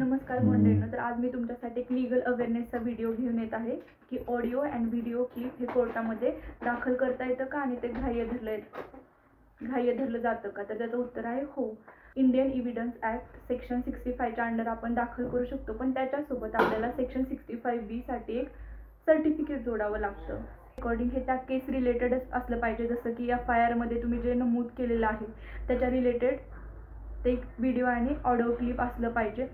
नमस्कार मंडळींनो, तर आज मी तुमच्यासाठी एक लीगल अवेअरनेसचा व्हिडिओ घेऊन येत आहे की ऑडिओ अँड व्हिडिओ क्लिप हे कोर्टामध्ये दाखल करता येतं का आणि ते ग्राह्य धरलं जातं का? तर त्याचं उत्तर आहे हो. इंडियन एव्हिडन्स ॲक्ट सेक्शन 65च्या अंडर आपण दाखल करू शकतो, पण त्याच्यासोबत आपल्याला सेक्शन 65B साठी एक सर्टिफिकेट जोडावं लागतं. रेकॉर्डिंग हे त्या केस रिलेटेड असलं पाहिजे, जसं की FIR मध्ये तुम्ही जे नमूद केलेलं आहे त्याच्या रिलेटेड ते व्हिडिओ आणि ऑडिओ क्लिप असलं पाहिजे.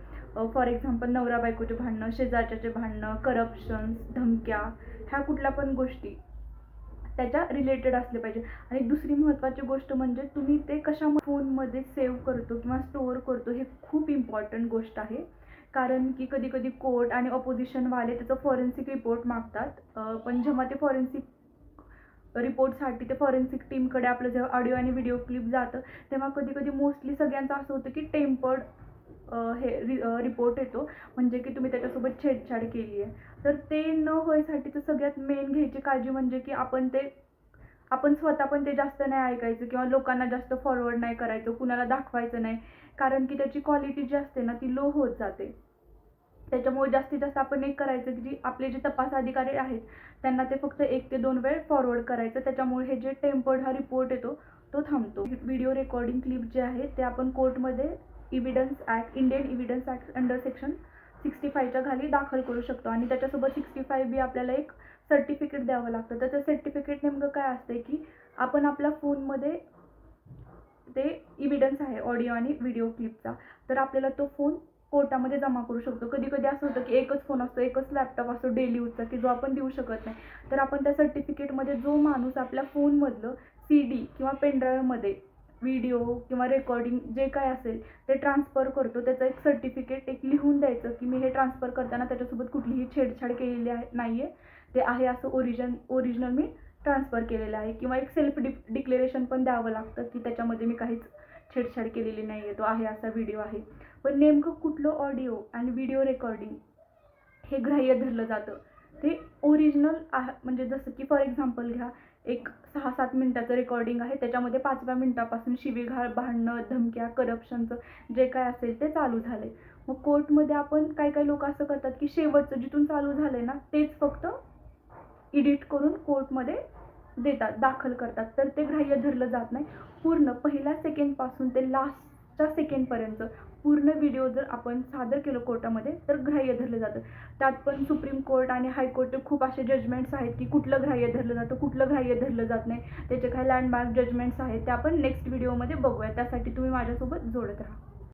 फॉर एक्झाम्पल नवरा बायकोचे भांडणं, शेजारच्याचे भांडणं, करप्शन्स, धमक्या, ह्या कुठल्या पण गोष्टी त्याच्या रिलेटेड असले पाहिजे. आणि दुसरी महत्त्वाची गोष्ट म्हणजे तुम्ही ते कशामध्ये फोनमध्ये सेव्ह करतो किंवा स्टोअर करतो हे खूप इम्पॉर्टंट गोष्ट आहे. कारण की कधी कधी कोर्ट आणि ऑपोजिशनवाले त्याचं फॉरेन्सिक रिपोर्ट मागतात, पण जेव्हा ते फॉरेन्सिक रिपोर्टसाठी ते फॉरेन्सिक टीमकडे आपलं जेव्हा ऑडिओ आणि व्हिडिओ क्लिप जातं तेव्हा कधी कधी मोस्टली सगळ्यांचं असं होतं की टेम्पर्ड रिपोर्ट येतो, म्हणजे की तुम्ही त्याच्यासोबत छेडछाड केली आहे. तर ते न होण्यासाठी तर सगळ्यात मेन घ्यायची काळजी म्हणजे की आपण स्वतः पण ते जास्त नाही ऐकायचं किंवा लोकांना जास्त फॉरवर्ड नाही करायचं, कुणाला दाखवायचं नाही, कारण की त्याची क्वालिटी जी असते ना ती लो होत जाते. त्याच्यामुळे जास्तीत जास्त आपण एक करायचं की जी आपले जे तपास अधिकारी आहेत त्यांना ते फक्त 1 ते 2 वेळ फॉरवर्ड करायचं. त्याच्यामुळे हे जे टेम्पर्ड हा रिपोर्ट येतो तो थांबतो. व्हिडिओ रेकॉर्डिंग क्लिप जे आहे ते आपण कोर्टमध्ये Indian evidence act under section 65च्या खाली दाखल करू शकतो आणि त्याच्यासोबत 65B आपल्याला एक सर्टिफिकेट द्यावं लागतं. त्याचं सर्टिफिकेट नेमकं काय असते की आपण आपल्या फोनमध्ये ते एव्हिडन्स आहे ऑडिओ आणि व्हिडिओ क्लिपचा, तर आपल्याला तो फोन कोर्टामध्ये जमा करू शकतो. कधी कधी असं होतं की एकच फोन असतो, एकच लॅपटॉप असतो डेली यूजचा की जो आपण देऊ शकत नाही. तर आपण त्या सर्टिफिकेटमध्ये जो माणूस आपल्या फोनमधलं CD किंवा पेनड्राईव्हमध्ये व्हिडिओ किंवा रेकॉर्डिंग जे काय असेल ते ट्रान्सफर करतो, त्याचं एक सर्टिफिकेट एक लिहून द्यायचं की मी हे ट्रान्सफर करताना त्याच्यासोबत कुठलीही छेडछाड केलेली नाही आहे, ते आहे असं ओरिजिनल मी ट्रान्सफर केलेलं आहे. किंवा एक सेल्फ डिक्लेरेशन पण द्यावं लागतं की त्याच्यामध्ये मी काहीच छेडछाड केलेली नाही आहे, तो आहे असा व्हिडिओ आहे. पण नेमकं कुठलं ऑडिओ आणि व्हिडिओ रेकॉर्डिंग हे ग्राह्य धरलं जातं ते ओरिजिनल आहे. म्हणजे जसं की फॉर एक्झाम्पल घ्या, एक 6-7 मिनिटाचं रेकॉर्डिंग आहे, त्याच्यामध्ये 5व्या मिनिटापासून शिवीगाळ, भांडणं, धमक्या, करप्शनचं जे काय असेल ते चालू झाले. मग कोर्टमध्ये आपण काही लोक असं करतात की शेवटचं जिथून चालू झालंय ना तेच फक्त एडिट करून कोर्टमध्ये देतात, दाखल करतात, तर ते ग्राह्य धरलं जात नाही. पूर्ण पहिल्या सेकंडपासून ते लास्टच्या सेकंडपर्यंत पूर्ण व्हिडिओ जर आपण सादर केलं कोर्टामध्ये तर ग्राह्य धरलं जातं. त्यात पण सुप्रीम कोर्ट आणि हायकोर्टचे खूप असे जजमेंट्स आहेत की कुठलं ग्राह्य धरलं जातं, कुठलं ग्राह्य धरलं जात नाही, त्याचे काही लँडमार्क जजमेंट्स आहेत ते आपण नेक्स्ट व्हिडिओमध्ये बघूया. त्यासाठी तुम्ही माझ्यासोबत जोडत राहा.